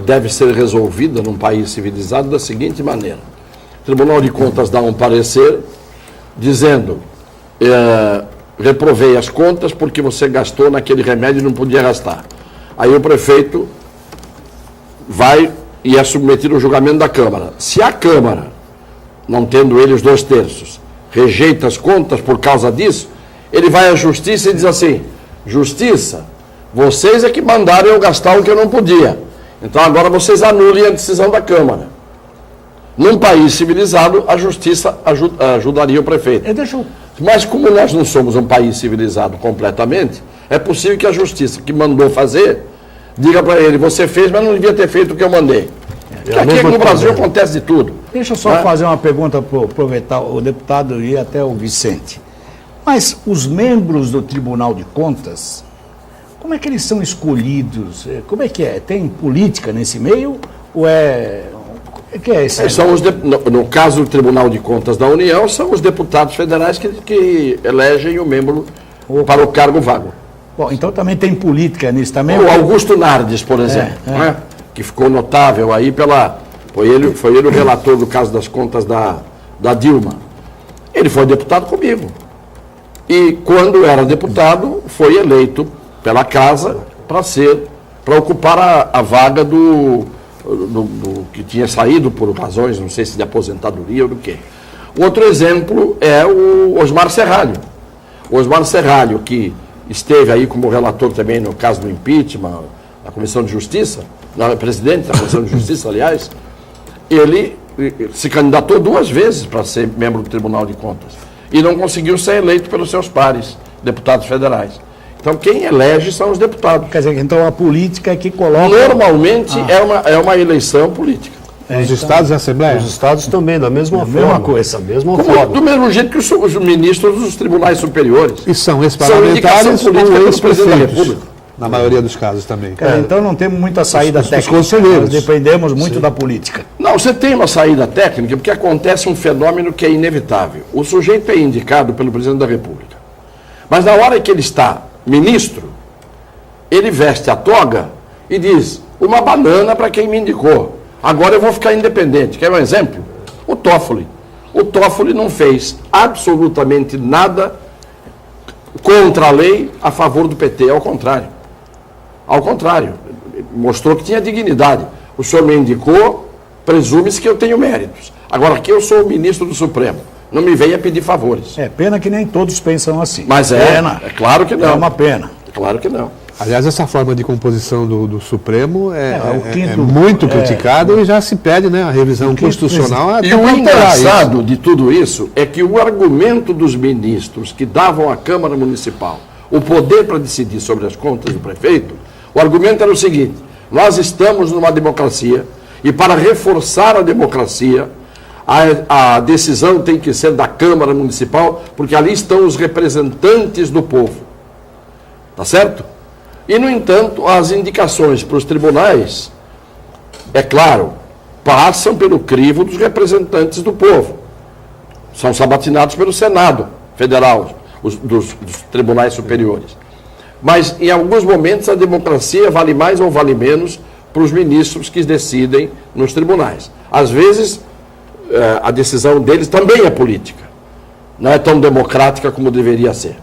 Speaker 4: deve ser resolvida num país civilizado da seguinte maneira. O Tribunal de Contas dá um parecer dizendo reprovei as contas porque você gastou naquele remédio e não podia gastar. Aí o prefeito vai e é submetido ao julgamento da Câmara. Se a Câmara, não tendo ele os 2/3, rejeita as contas por causa disso, ele vai à Justiça e diz assim, Justiça, vocês é que mandaram eu gastar o que eu não podia. Então agora vocês anulem a decisão da Câmara. Num país civilizado, a Justiça ajudaria o prefeito.
Speaker 3: deixa eu...
Speaker 4: Mas como nós não somos um país civilizado completamente, é possível que a Justiça que mandou fazer, diga para ele, você fez, mas não devia ter feito o que eu mandei. Porque aqui no Brasil acontece de tudo.
Speaker 3: Deixa eu só fazer uma pergunta para aproveitar o deputado e até o Vicente. Mas os membros do Tribunal de Contas, como é que eles são escolhidos? Como é que é? Tem política nesse meio? Ou é... O que é isso?
Speaker 4: No caso do Tribunal de Contas da União, são os deputados federais que elegem o membro para o cargo vago.
Speaker 3: Bom, então também tem política nisso também?
Speaker 4: O Augusto Nardes, por exemplo, né? Que ficou notável aí foi ele o relator do caso das contas da Dilma. Ele foi deputado comigo. E quando era deputado, foi eleito pela casa para ocupar a vaga do que tinha saído por razões, não sei se de aposentadoria ou do quê. Outro exemplo é o Osmar Serralho. O Osmar Serralho, que esteve aí como relator também no caso do impeachment, na Comissão de Justiça, presidente da Comissão de Justiça, aliás, ele se candidatou 2 vezes para ser membro do Tribunal de Contas e não conseguiu ser eleito pelos seus pares, deputados federais. Então, quem elege são os deputados.
Speaker 3: Quer dizer, então a política é que coloca...
Speaker 4: Normalmente é uma eleição política.
Speaker 1: Nos estados e Assembleia?
Speaker 2: Os estados também, da mesma forma.
Speaker 3: mesma coisa.
Speaker 2: Da mesma
Speaker 4: Do
Speaker 2: forma.
Speaker 4: mesmo jeito que os ministros dos tribunais superiores.
Speaker 1: E são
Speaker 4: São indicação
Speaker 1: ex-parlamentares
Speaker 4: política
Speaker 1: ou
Speaker 4: pelo presidente da
Speaker 1: ex-prefeitos,
Speaker 4: República.
Speaker 1: na maioria dos casos também.
Speaker 3: Então não temos muita saída
Speaker 1: os
Speaker 3: técnica.
Speaker 1: conselheiros.
Speaker 3: Nós dependemos muito da política.
Speaker 4: Não, você tem uma saída técnica porque acontece um fenômeno que é inevitável. O sujeito é indicado pelo presidente da República. Mas na hora que ele está ministro, ele veste a toga e diz, uma banana para quem me indicou. Agora eu vou ficar independente. Quer um exemplo? O Toffoli. O Toffoli não fez absolutamente nada contra a lei a favor do PT, ao contrário. Ao contrário, mostrou que tinha dignidade. O senhor me indicou, presume-se que eu tenho méritos. Agora aqui eu sou o ministro do Supremo. Não me venha pedir favores.
Speaker 3: É pena que nem todos pensam assim.
Speaker 4: Mas é claro que não.
Speaker 3: É uma pena.
Speaker 4: É claro que não.
Speaker 1: Aliás, essa forma de composição do Supremo é
Speaker 3: quinto-
Speaker 1: muito criticada e já se pede, né, a revisão constitucional. até
Speaker 4: E o
Speaker 1: para alterar isso.
Speaker 4: engraçado de tudo isso é que o argumento dos ministros que davam à Câmara Municipal o poder para decidir sobre as contas do prefeito, o argumento era o seguinte, nós estamos numa democracia e para reforçar a democracia, a decisão tem que ser da Câmara Municipal, porque ali estão os representantes do povo. Tá certo? E, no entanto, as indicações para os tribunais, é claro, passam pelo crivo dos representantes do povo. São sabatinados pelo Senado Federal, dos tribunais superiores. Mas, em alguns momentos, a democracia vale mais ou vale menos para os ministros que decidem nos tribunais. Às vezes, a decisão deles também é política. Não é tão democrática como deveria ser.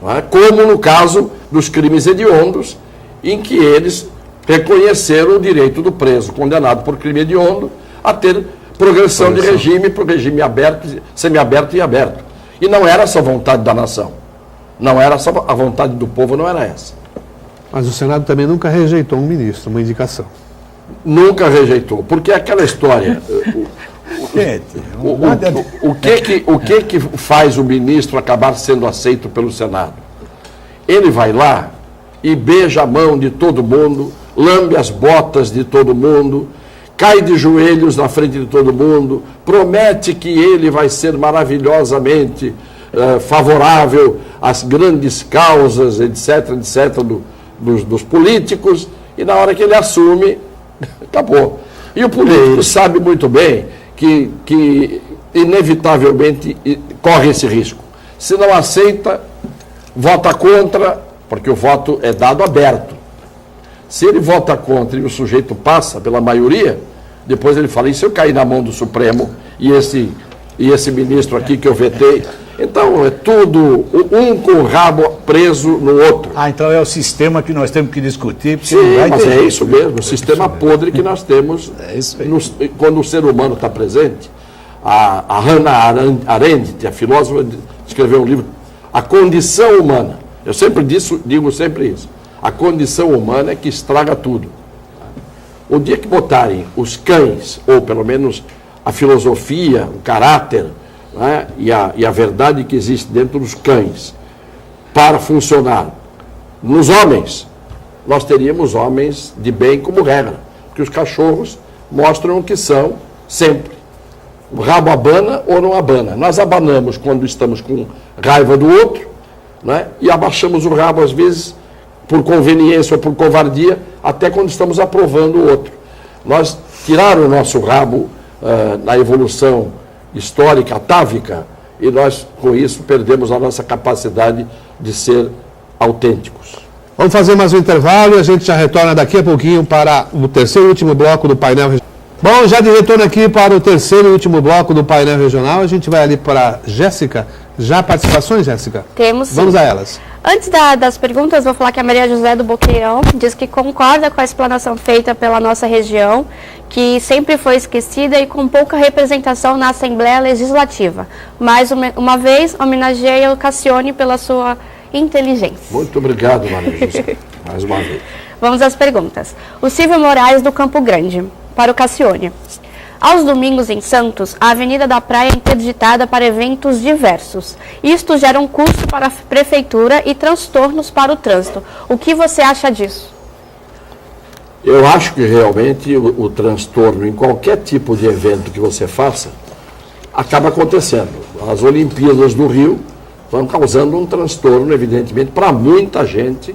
Speaker 4: Não é? Como no caso dos crimes hediondos, em que eles reconheceram o direito do preso condenado por crime hediondo a ter progressão de regime para o regime aberto, semiaberto e aberto. E não era essa a vontade da nação. Não era essa a vontade do povo, não era essa.
Speaker 1: Mas o Senado também nunca rejeitou um ministro, uma indicação.
Speaker 4: Nunca rejeitou, porque aquela história... O que faz o ministro acabar sendo aceito pelo Senado? Ele vai lá e beija a mão de todo mundo, lambe as botas de todo mundo, cai de joelhos na frente de todo mundo, promete que ele vai ser maravilhosamente favorável às grandes causas, etc., dos políticos, e na hora que ele assume, acabou. E o político sabe muito bem que inevitavelmente corre esse risco. Se não aceita, vota contra, porque o voto é dado aberto. Se ele vota contra e o sujeito passa pela maioria, depois ele fala, e se eu cair na mão do Supremo e esse ministro aqui que eu vetei? Então, é tudo um com o rabo preso no outro.
Speaker 3: Então é o sistema que nós temos que discutir.
Speaker 4: Sim, mas é isso mesmo, o sistema podre que nós temos quando o ser humano está presente. A Hannah Arendt, a filósofa, escreveu um livro, A Condição Humana. Eu sempre digo sempre isso. A condição humana é que estraga tudo. O dia que botarem os cães, ou pelo menos a filosofia, o caráter, né, e a verdade que existe dentro dos cães, para funcionar nos homens, nós teríamos homens de bem como regra. Porque os cachorros mostram o que são sempre. O rabo abana ou não abana. Nós abanamos quando estamos com raiva do outro, né, e abaixamos o rabo, às vezes, por conveniência ou por covardia, até quando estamos aprovando o outro. Nós tiraram o nosso rabo na evolução histórica, atávica, e nós, com isso, perdemos a nossa capacidade de ser autênticos.
Speaker 1: Vamos fazer mais um intervalo e a gente já retorna daqui a pouquinho para o terceiro e último bloco do painel regional. Bom, já de retorno aqui para o terceiro e último bloco do painel regional, a gente vai ali para Jéssica. Já participações, Jéssica?
Speaker 5: Temos sim.
Speaker 1: Vamos a elas.
Speaker 5: Antes das perguntas, vou falar que a Maria José do Boqueirão diz que concorda com a explanação feita pela nossa região, que sempre foi esquecida e com pouca representação na Assembleia Legislativa. Mais uma vez, homenageia o Cassione pela sua inteligência.
Speaker 4: Muito obrigado, Maria José. Mais uma vez.
Speaker 5: Vamos às perguntas. O Silvio Moraes do Campo Grande, para o Cassione. Aos domingos em Santos, a Avenida da Praia é interditada para eventos diversos. Isto gera um custo para a prefeitura e transtornos para o trânsito. O que você acha disso?
Speaker 4: Eu acho que realmente o transtorno em qualquer tipo de evento que você faça acaba acontecendo. As Olimpíadas do Rio estão causando um transtorno, evidentemente, para muita gente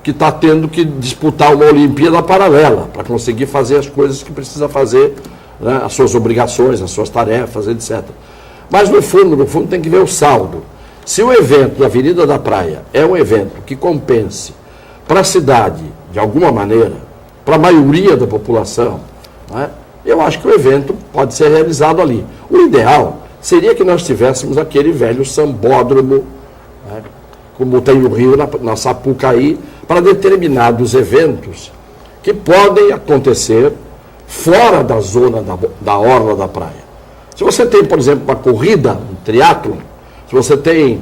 Speaker 4: que está tendo que disputar uma Olimpíada paralela para conseguir fazer as coisas que precisa fazer, né, as suas obrigações, as suas tarefas, etc. Mas, no fundo, tem que ver o saldo. Se o evento da Avenida da Praia é um evento que compense para a cidade, de alguma maneira, para a maioria da população, né, eu acho que o evento pode ser realizado ali. O ideal seria que nós tivéssemos aquele velho sambódromo, né, como tem o Rio na Sapucaí, para determinados eventos que podem acontecer fora da zona da orla da praia. Se você tem, por exemplo, uma corrida, um triatlon, você tem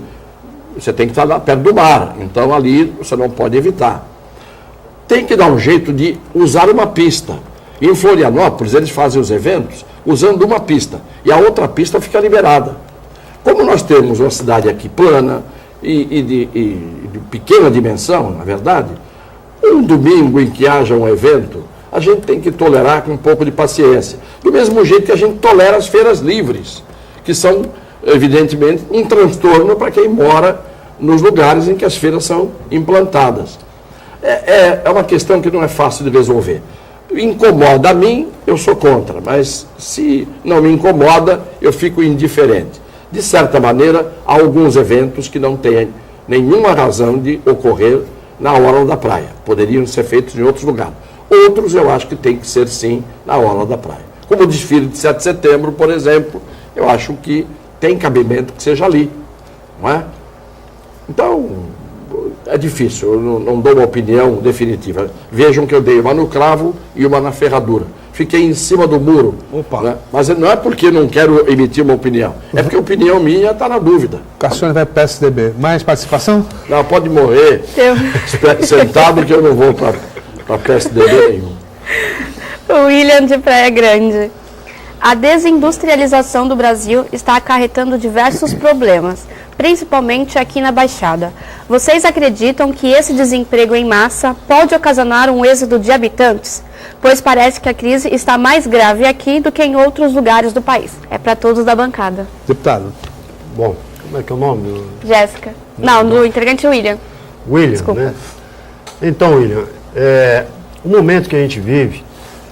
Speaker 4: que estar lá perto do mar, então ali você não pode evitar. Tem que dar um jeito de usar uma pista. Em Florianópolis, eles fazem os eventos usando uma pista, e a outra pista fica liberada. Como nós temos uma cidade aqui plana e de pequena dimensão, na verdade, um domingo em que haja um evento, a gente tem que tolerar com um pouco de paciência. Do mesmo jeito que a gente tolera as feiras livres, que são, evidentemente, um transtorno para quem mora nos lugares em que as feiras são implantadas. É uma questão que não é fácil de resolver. Incomoda a mim, eu sou contra, mas se não me incomoda, eu fico indiferente. De certa maneira, há alguns eventos que não têm nenhuma razão de ocorrer na orla da praia. Poderiam ser feitos em outros lugares. Outros eu acho que tem que ser sim na orla da praia. Como o desfile de 7 de setembro, por exemplo, eu acho que tem cabimento que seja ali, não é? Então, é difícil, eu não dou uma opinião definitiva. Vejam que eu dei uma no cravo e uma na ferradura. Fiquei em cima do muro. Né? Mas não é porque não quero emitir uma opinião, é porque a opinião minha está na dúvida.
Speaker 1: Cassiano vai para o PSDB. Mais participação?
Speaker 4: Não, pode morrer sentado que eu não vou para PSDB nenhum.
Speaker 5: O William de Praia Grande. A desindustrialização do Brasil está acarretando diversos problemas, principalmente aqui na Baixada. Vocês acreditam que esse desemprego em massa pode ocasionar um êxodo de habitantes? Pois parece que a crise está mais grave aqui do que em outros lugares do país. É para todos da bancada.
Speaker 1: Deputado.
Speaker 2: Bom, como é que é o nome?
Speaker 5: Jéssica. Não, do integrante William.
Speaker 2: William,
Speaker 5: Desculpa.
Speaker 2: né? Então, William, o momento que a gente vive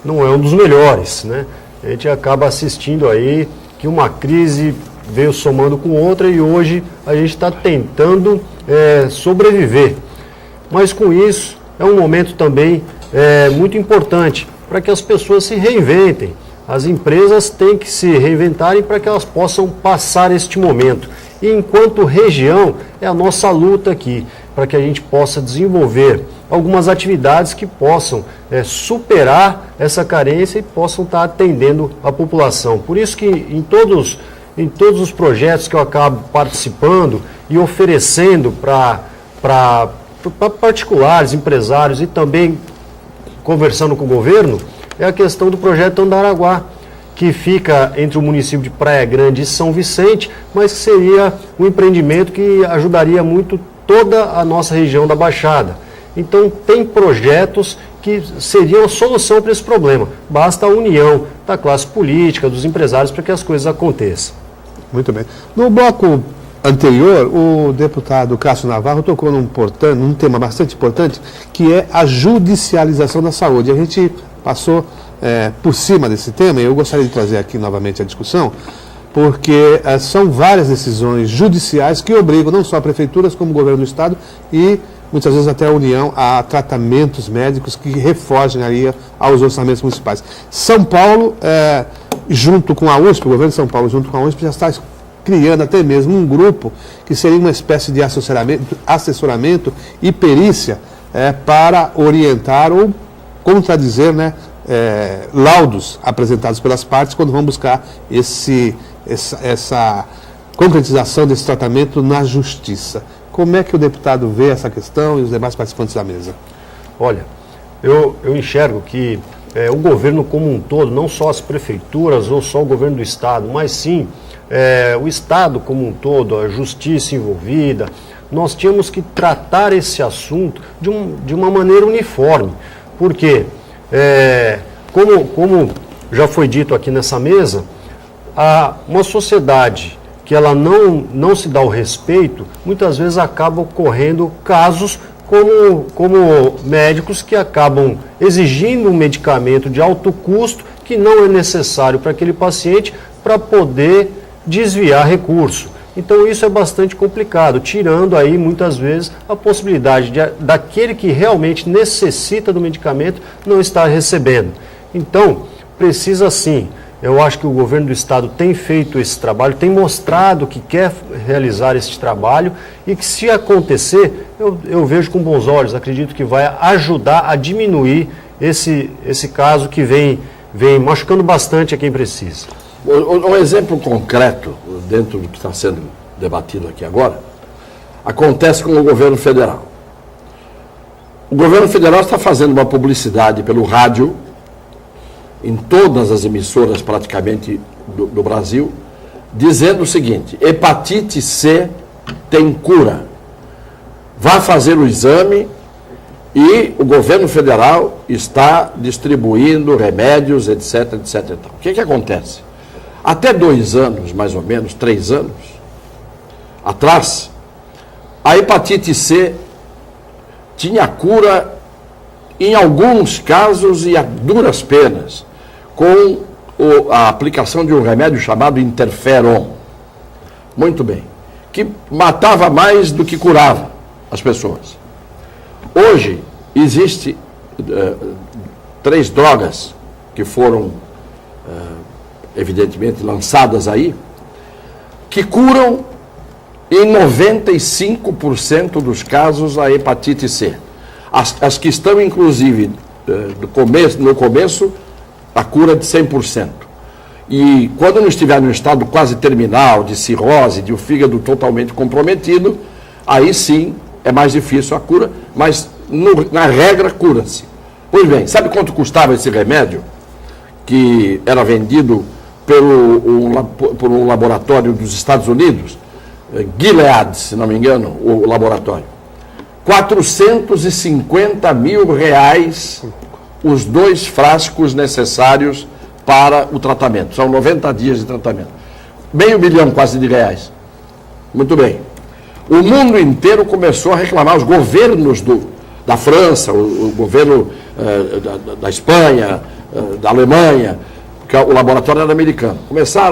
Speaker 2: não é um dos melhores, né? A gente acaba assistindo aí que uma crise veio somando com outra e hoje a gente está tentando sobreviver. Mas com isso, é um momento também muito importante para que as pessoas se reinventem. As empresas têm que se reinventarem para que elas possam passar este momento. E enquanto região, é a nossa luta aqui, para que a gente possa desenvolver algumas atividades que possam superar essa carência e possam estar atendendo a população. Por isso que em todos os projetos que eu acabo participando e oferecendo para particulares, empresários e também conversando com o governo, é a questão do projeto Andaraguá, que fica entre o município de Praia Grande e São Vicente, mas que seria um empreendimento que ajudaria muito toda a nossa região da Baixada. Então, tem projetos que seriam a solução para esse problema. Basta a união da classe política, dos empresários, para que as coisas aconteçam.
Speaker 1: Muito bem. No bloco anterior, o deputado Cássio Navarro tocou num tema bastante importante, que é a judicialização da saúde. A gente passou por cima desse tema e eu gostaria de trazer aqui novamente a discussão, porque são várias decisões judiciais que obrigam não só prefeituras como o governo do estado e muitas vezes até a União a tratamentos médicos que refogem aí aos orçamentos municipais. São Paulo, junto com a USP, o governo de São Paulo junto com a USP já está criando até mesmo um grupo que seria uma espécie de assessoramento e perícia para orientar ou contradizer, né, laudos apresentados pelas partes quando vão buscar essa concretização desse tratamento na justiça. Como é que o deputado vê essa questão e os demais participantes da mesa?
Speaker 2: Olha, eu enxergo que o governo como um todo, não só as prefeituras ou só o governo do estado, mas sim o estado como um todo, a justiça envolvida, nós tínhamos que tratar esse assunto de uma maneira uniforme. Porque, como já foi dito aqui nessa mesa, uma sociedade que ela não se dá o respeito, muitas vezes acaba ocorrendo casos como médicos que acabam exigindo um medicamento de alto custo que não é necessário para aquele paciente para poder desviar recurso. Então isso é bastante complicado, tirando aí muitas vezes a possibilidade daquele que realmente necessita do medicamento não estar recebendo. Então, precisa sim. Eu acho que o governo do estado tem feito esse trabalho, tem mostrado que quer realizar esse trabalho e que, se acontecer, eu vejo com bons olhos, acredito que vai ajudar a diminuir esse caso que vem machucando bastante a quem precisa.
Speaker 4: Um exemplo concreto, dentro do que está sendo debatido aqui agora, acontece com o governo federal. O governo federal está fazendo uma publicidade pelo rádio, em todas as emissoras praticamente do Brasil, dizendo o seguinte: hepatite C tem cura. Vá fazer o exame e o governo federal está distribuindo remédios, etc, etc. E tal. O que acontece? Até 2 anos, mais ou menos, 3 anos atrás, a hepatite C tinha cura em alguns casos e a duras penas, com a aplicação de um remédio chamado interferon. Muito bem. Que matava mais do que curava as pessoas. Hoje, existe 3 drogas que foram evidentemente lançadas aí, que curam em 95% dos casos a hepatite C. As que estão, inclusive, no começo, a cura de 100%. E quando não estiver no estado quase terminal, de cirrose, de o fígado totalmente comprometido, aí sim é mais difícil a cura, mas na regra cura-se. Pois bem, sabe quanto custava esse remédio? Que era vendido por um laboratório dos Estados Unidos, Gilead, se não me engano, o laboratório. R$450 mil os 2 frascos necessários para o tratamento. São 90 dias de tratamento. R$500 milhão quase de reais. Muito bem. O mundo inteiro começou a reclamar, os governos da França, o governo da Espanha, da Alemanha, porque o laboratório era americano.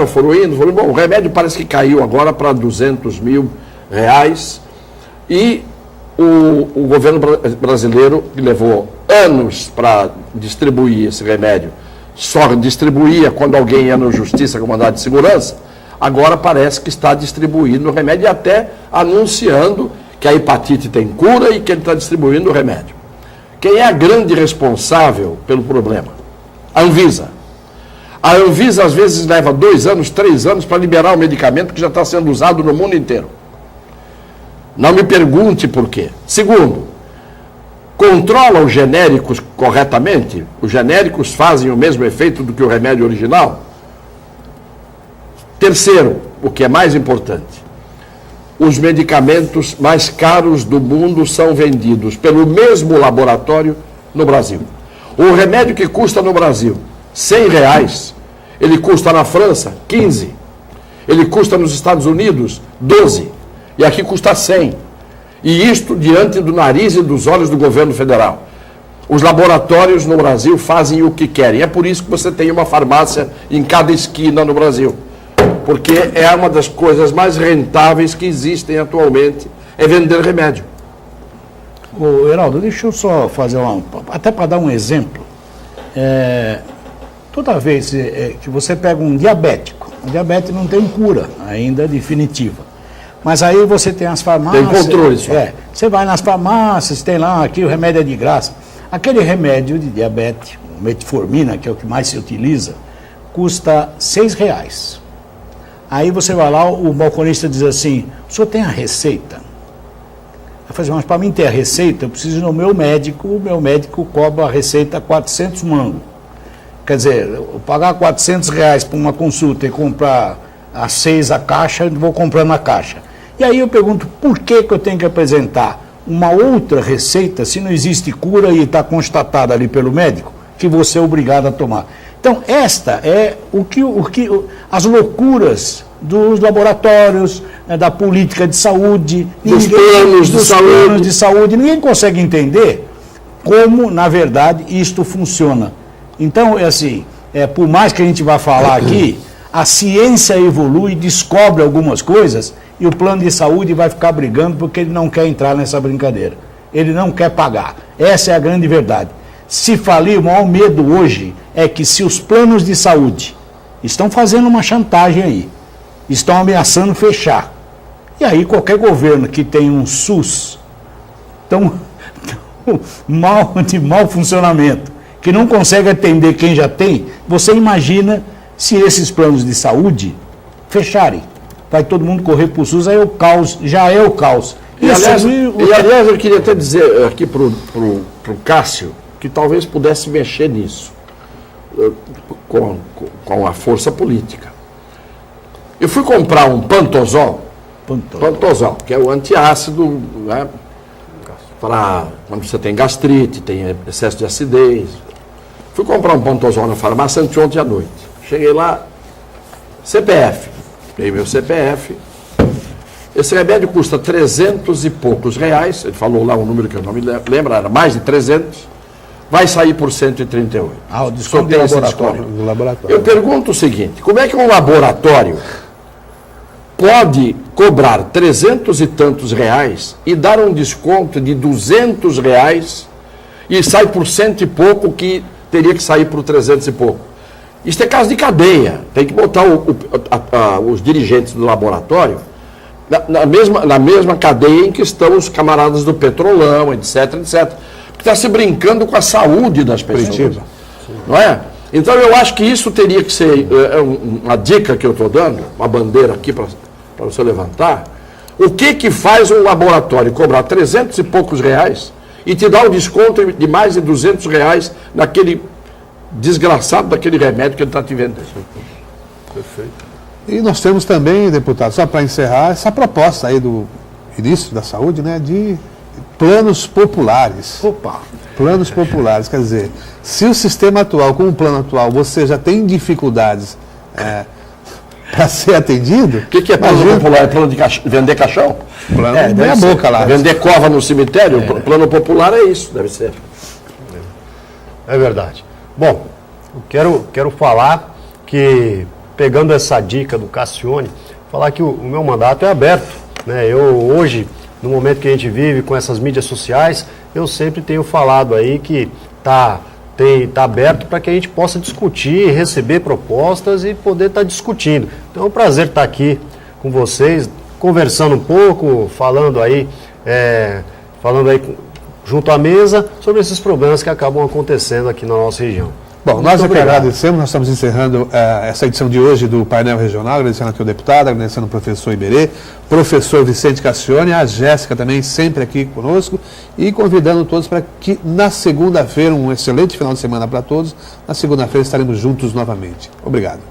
Speaker 4: Foram indo, bom, o remédio parece que caiu agora para R$200 mil, e o governo brasileiro, que levou anos para distribuir esse remédio, só distribuía quando alguém ia na justiça com mandado de segurança, agora parece que está distribuindo o remédio e até anunciando que a hepatite tem cura e que ele está distribuindo o remédio. Quem é a grande responsável pelo problema? A Anvisa. A Anvisa às vezes leva 2 anos, 3 anos para liberar o medicamento que já está sendo usado no mundo inteiro. Não me pergunte por quê. Segundo, controla os genéricos corretamente? Os genéricos fazem o mesmo efeito do que o remédio original? Terceiro, o que é mais importante, os medicamentos mais caros do mundo são vendidos pelo mesmo laboratório no Brasil. O remédio que custa no Brasil R$100, ele custa na França 15, ele custa nos Estados Unidos 12, e aqui custa 100. E isto diante do nariz e dos olhos do governo federal. Os laboratórios no Brasil fazem o que querem. É por isso que você tem uma farmácia em cada esquina no Brasil. Porque é uma das coisas mais rentáveis que existem atualmente, é vender remédio.
Speaker 3: Ô, Heraldo, deixa eu só fazer até para dar um exemplo. Toda vez que você pega um diabético, o diabetes não tem cura ainda definitiva. Mas aí você tem as farmácias.
Speaker 4: Tem controle só.
Speaker 3: Você vai nas farmácias, tem lá, aqui o remédio é de graça. Aquele remédio de diabetes, o metformina, que é o que mais se utiliza, custa R$6. Aí você vai lá, o balconista diz assim: o senhor tem a receita? Eu falei, mas para mim ter a receita, eu preciso ir no meu médico, o meu médico cobra a receita 400 mangos. Quer dizer, eu pagar R$400 por uma consulta e comprar a 6 a caixa, eu vou comprando a caixa. E aí eu pergunto, por que eu tenho que apresentar uma outra receita se não existe cura e está constatada ali pelo médico que você é obrigado a tomar? Então, esta é as loucuras dos laboratórios, da política de saúde,
Speaker 4: dos planos
Speaker 3: de saúde. Ninguém consegue entender como, na verdade, isto funciona. Então, por mais que a gente vá falar aqui, a ciência evolui, descobre algumas coisas e o plano de saúde vai ficar brigando porque ele não quer entrar nessa brincadeira. Ele não quer pagar. Essa é a grande verdade. Se falir, o maior medo hoje é que se os planos de saúde estão fazendo uma chantagem aí, estão ameaçando fechar, e aí qualquer governo que tem um SUS de mau funcionamento, que não consegue atender quem já tem, você imagina se esses planos de saúde fecharem. Vai todo mundo correr para o SUS, aí o caos, já é o caos.
Speaker 4: E aliás, eu queria até dizer aqui para o Cássio, que talvez pudesse mexer nisso, com a força política. Eu fui comprar um Pantozol, que é o antiácido, né, para quando você tem gastrite, tem excesso de acidez. Fui comprar um Pantozol na farmácia anteontem à noite. Cheguei lá, CPF, dei meu CPF. Esse remédio custa 300 e poucos reais, ele falou lá um número que eu não me lembro, era mais de 300, vai sair por 138.
Speaker 3: O desconto do laboratório.
Speaker 4: Eu pergunto o seguinte, como é que um laboratório pode cobrar 300 e tantos reais e dar um desconto de 200 reais e sai por 100 e pouco que teria que sair por 300 e pouco? Isso é caso de cadeia. Tem que botar os dirigentes do laboratório na mesma cadeia em que estão os camaradas do Petrolão, etc, etc. Porque está se brincando com a saúde das pessoas. Não é? Então eu acho que isso teria que ser uma dica que eu estou dando, uma bandeira aqui para você levantar. O que faz um laboratório cobrar 300 e poucos reais e te dar um desconto de mais de 200 reais naquele desgraçado daquele remédio que ele está te vendendo?
Speaker 1: Perfeito. E nós temos também, deputado, só para encerrar, essa proposta aí do ministro da Saúde, né, de planos populares.
Speaker 3: Opa!
Speaker 1: Planos populares, quer dizer, se o sistema atual, com o plano atual, você já tem dificuldades para ser atendido...
Speaker 4: O que é plano popular? É plano de vender caixão?
Speaker 1: Plano meia boca lá.
Speaker 4: Vender cova no cemitério? Plano popular é isso, deve ser.
Speaker 2: É verdade. Bom, eu quero falar que, pegando essa dica do Cassione, falar que o meu mandato é aberto, né? Eu hoje, no momento que a gente vive com essas mídias sociais, eu sempre tenho falado aí que tá aberto para que a gente possa discutir, receber propostas e poder estar discutindo. Então é um prazer estar aqui com vocês, conversando um pouco, falando aí junto à mesa sobre esses problemas que acabam acontecendo aqui na nossa região.
Speaker 1: Bom, nós aqui agradecemos, nós estamos encerrando essa edição de hoje do painel regional, agradecendo aqui o deputado, agradecendo o professor Iberê, professor Vicente Cassione, a Jéssica também sempre aqui conosco e convidando todos para que na segunda-feira, um excelente final de semana para todos, na segunda-feira estaremos juntos novamente. Obrigado.